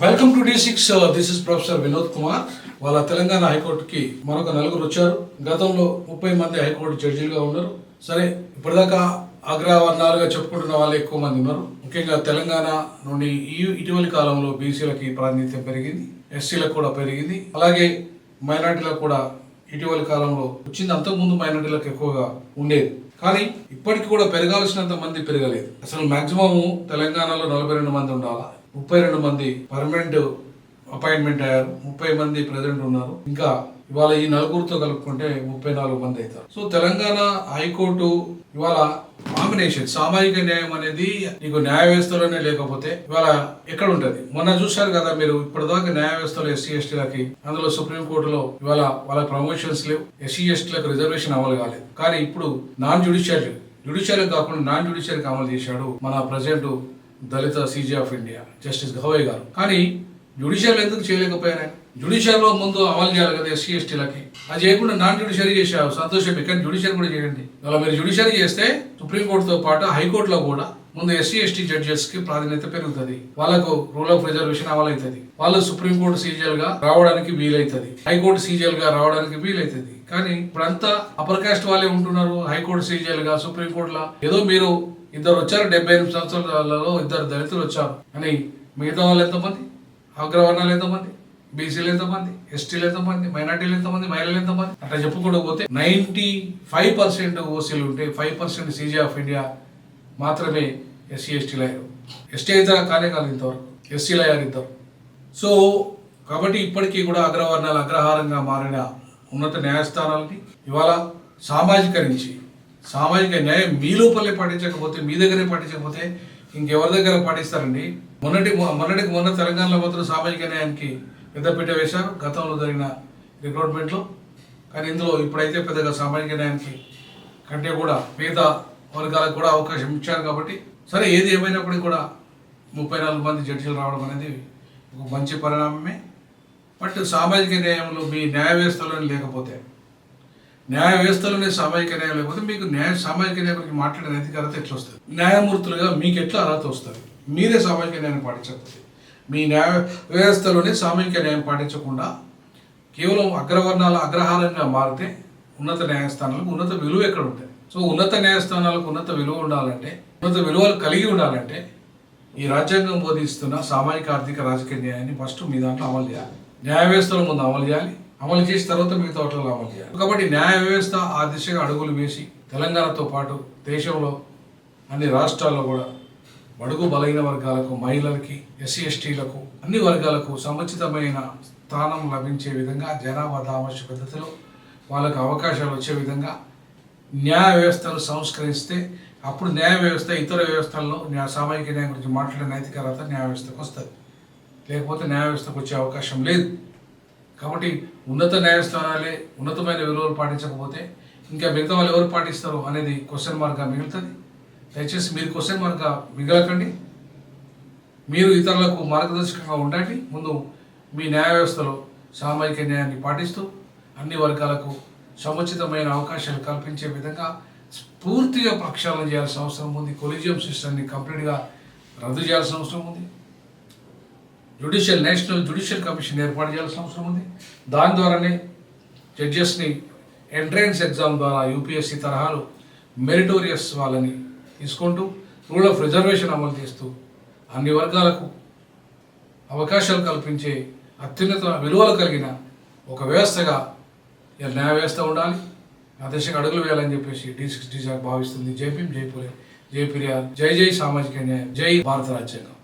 Welcome to D6. This is professor Vinod Kumar. వాళ్ళ తెలంగాణ హైకోర్టుకి మరొక నలుగురు వచ్చారు. గతంలో 30 మంది హైకోర్టు జడ్జిలుగా ఉన్నారు. సరే, ఇప్పటిదాకా అగ్రవర్ణాలుగా చెప్పుకుంటున్న వాళ్ళు ఎక్కువ మంది ఉన్నారు. ముఖ్యంగా తెలంగాణ నుండి ఇటీవలి కాలంలో బీసీలకి ప్రాతినిధ్యం పెరిగింది, ఎస్సీలకు కూడా పెరిగింది, అలాగే మైనార్టీలకు కూడా ఇటీవలి కాలంలో వచ్చింది. అంతకుముందు మైనార్టీలకు ఎక్కువగా ఉండేది, కానీ ఇప్పటికి కూడా పెరగాల్సినంత మంది పెరగలేదు. అసలు మాక్సిమం తెలంగాణలో 42 మంది ఉండాలా, 32 మంది పర్మనెంట్ అపాయింట్మెంట్ అయ్యారు, 30 మంది ప్రెసిడెంట్ ఉన్నారు. ఇంకా ఇవాళ ఈ నలుగురితో కలుపుకుంటే 34 మంది అవుతారు. సో తెలంగాణ హైకోర్టు ఇవాళ నామినేషన్ సామాజిక న్యాయం అనేది నీకు న్యాయ వ్యవస్థలోనే లేకపోతే ఇవాళ ఎక్కడ ఉంటది? మొన్న చూశారు కదా మీరు, ఇప్పటిదాకా న్యాయ వ్యవస్థలో ఎస్సీ ఎస్టీలకి, అందులో సుప్రీంకోర్టులో ఇవాళ వాళ్ళ ప్రమోషన్స్ లేవు, ఎస్సీ ఎస్టీలకు రిజర్వేషన్ అమలు కాలేదు. కానీ ఇప్పుడు నాన్ జ్యుడిషియల్ కాకుండా నాన్ జ్యుడిషియల్కి అమలు చేశాడు మన ప్రెసిడెంట్ దళిత CJ of India justice Gavai గారు. కానీ జ్యుడిషియల్ ఎందుకు చేయలేకపోయారు? జ్యుడిషియల్లో ముందు అమలు చేయాలి కదా ఎస్సీ ఎస్టీలకి. అది చేయకుండా నాన్ జ్యుడిషియరీ చేశారు, సంతోషమే, కానీ జ్యుడిషియరీ కూడా చేయండి. ఇలా మీరు జ్యుడిషియరీ చేస్తే సుప్రీంకోర్టుతో పాటు హైకోర్టులో కూడా ముందు ఎస్సీ ఎస్టీ జడ్జెస్ కి ప్రాధాన్యత పెరుగుతుంది, వాళ్ళకు రూల్ ఆఫ్ రిజర్వేషన్ అమలు అవుతుంది, వాళ్ళు సుప్రీంకోర్టు సీజీఎల్ గా రావడానికి వీలైతుంది, హైకోర్టు సీజీఎల్ గా రావడానికి వీలైతుంది. కానీ ఇప్పుడంతా అప్పర్ కాస్ట్ వాళ్ళే ఉంటున్నారు హైకోర్టు సీజీఎల్ గా, సుప్రీంకోర్టులో. ఏదో మీరు ఇద్దరు వచ్చారు, 78 సంవత్సరాలలో ఇద్దరు దళితులు వచ్చారు అని మిగతా వాళ్ళు ఎంతమంది? అగ్రవర్ణాలు ఎంతమంది? బీసీలు ఎంతమంది? ఎస్టీలు ఎంతమంది? మైనార్టీలు ఎంతమంది? మహిళలు ఎంతమంది? అట్లా చెప్పుకుంటూ పోతే 95% ఓసీలు ఉంటే 5% సీజీ ఆఫ్ ఇండియా మాత్రమే ఎస్సీ ఎస్టీలు అయ్యారు. ఎస్టీ అయితే కానే కాదు ఇంతవరకు, ఎస్సీలు అయ్యారు ఇద్దరు. సో కాబట్టి ఇప్పటికీ కూడా అగ్రవర్ణాలు అగ్రహారంగా మారిన ఉన్నత న్యాయస్థానాలని ఇవాళ సామాజిక న్యాయం మీ లోపలే పాటించకపోతే, మీ దగ్గరే పాటించకపోతే ఇంకెవరి దగ్గర పాటిస్తారండి? మొన్న తెలంగాణలో మాత్రం సామాజిక న్యాయానికి పెద్దపీట వేశారు గతంలో జరిగిన రిక్రూట్మెంట్లో. కానీ ఇందులో ఇప్పుడైతే పెద్దగా సామాజిక న్యాయానికి కంటే కూడా మిగతా వర్గాలకు కూడా అవకాశం ఇచ్చారు. కాబట్టి సరే, ఏది ఏమైనప్పటికీ కూడా 34 మంది జడ్జిలు రావడం అనేది ఒక మంచి పరిణామమే. బట్ సామాజిక న్యాయంలో మీ న్యాయ వ్యవస్థలోనే లేకపోతే, న్యాయ వ్యవస్థలోనే సామాజిక న్యాయం లేకపోతే మీకు సామాజిక న్యాయం గురించి మాట్లాడే నైతిక అర్హత ఎట్లా వస్తుంది? న్యాయమూర్తులుగా మీకు ఎట్లా అర్హత వస్తుంది? మీరే సామాజిక న్యాయం పాటించకపోతే, మీ న్యాయ వ్యవస్థలోనే సామాజిక న్యాయం పాటించకుండా కేవలం అగ్రవర్ణాల అగ్రహారంగా మారితే ఉన్నత న్యాయస్థానాలకు ఉన్నత విలువ ఎక్కడ ఉంటుంది? సో ఉన్నత న్యాయస్థానాలకు ఉన్నత విలువ ఉండాలంటే, ఉన్నత విలువలు కలిగి ఉండాలంటే ఈ రాజ్యాంగం బోధిస్తున్న సామాజిక ఆర్థిక రాజకీయ న్యాయాన్ని ఫస్ట్ మీ దాంట్లో అమలు చేయాలి. న్యాయ వ్యవస్థలో ముందు అమలు చేయాలి, అమలు చేసిన తర్వాత మిగతా వాటిలో అమలు చేయాలి. కాబట్టి న్యాయ వ్యవస్థ ఆ దిశగా అడుగులు వేసి తెలంగాణతో పాటు దేశంలో అన్ని రాష్ట్రాల్లో కూడా బడుగు బలైన వర్గాలకు, మహిళలకి, ఎస్సీ ఎస్టీలకు, అన్ని వర్గాలకు సముచితమైన స్థానం లభించే విధంగా, జనాభా దామాష పద్ధతిలో వాళ్ళకు అవకాశాలు వచ్చే విధంగా న్యాయ వ్యవస్థను సంస్కరిస్తే అప్పుడు న్యాయ వ్యవస్థ ఇతర వ్యవస్థల్లో సామాజిక న్యాయం గురించి మాట్లాడే నైతిక అర్హత న్యాయ వ్యవస్థకు వస్తుంది. లేకపోతే న్యాయ వ్యవస్థకు వచ్చే అవకాశం లేదు. కాబట్టి ఉన్నత న్యాయస్థానాలే ఉన్నతమైన విలువలు పాటించకపోతే ఇంకా మిగతా వాళ్ళు ఎవరు పాటిస్తారు అనేది క్వశ్చన్ మార్క్గా మిగులుతుంది. దయచేసి మీరు క్వశ్చన్ మార్క్గా మిగలకండి. మీరు ఇతరులకు మార్గదర్శకంగా ఉండండి. ముందు మీ న్యాయ వ్యవస్థలో సామాజిక న్యాయాన్ని పాటిస్తూ అన్ని వర్గాలకు సముచితమైన అవకాశాలు కల్పించే విధంగా పూర్తిగా ప్రక్షాళన చేయాల్సిన అవసరం ఉంది. కొలీజియం సిస్టమ్ని కంప్లీట్గా రద్దు చేయాల్సిన అవసరం ఉంది. నేషనల్ జ్యుడిషియల్ కమిషన్ ఏర్పాటు చేయాల్సిన అవసరం ఉంది. దాని ద్వారానే జడ్జెస్ని ఎంట్రన్స్ ఎగ్జామ్ ద్వారా యూపీఎస్సీ తరహాలో మెరిటోరియస్ వాళ్ళని తీసుకుంటూ రూల్ ఆఫ్ రిజర్వేషన్ అమలు చేస్తూ అన్ని వర్గాలకు అవకాశాలు కల్పించే అత్యున్నత విలువలు కలిగిన ఒక వ్యవస్థగా న్యాయ వ్యవస్థ ఉండాలి. ఆ దిశగా అడుగులు వేయాలని చెప్పేసి D6 భావిస్తుంది. జై భీమ్, జై పూలే, జై పెరియార్, జై సామాజిక న్యాయం, జై భారత రాజ్యాంగం.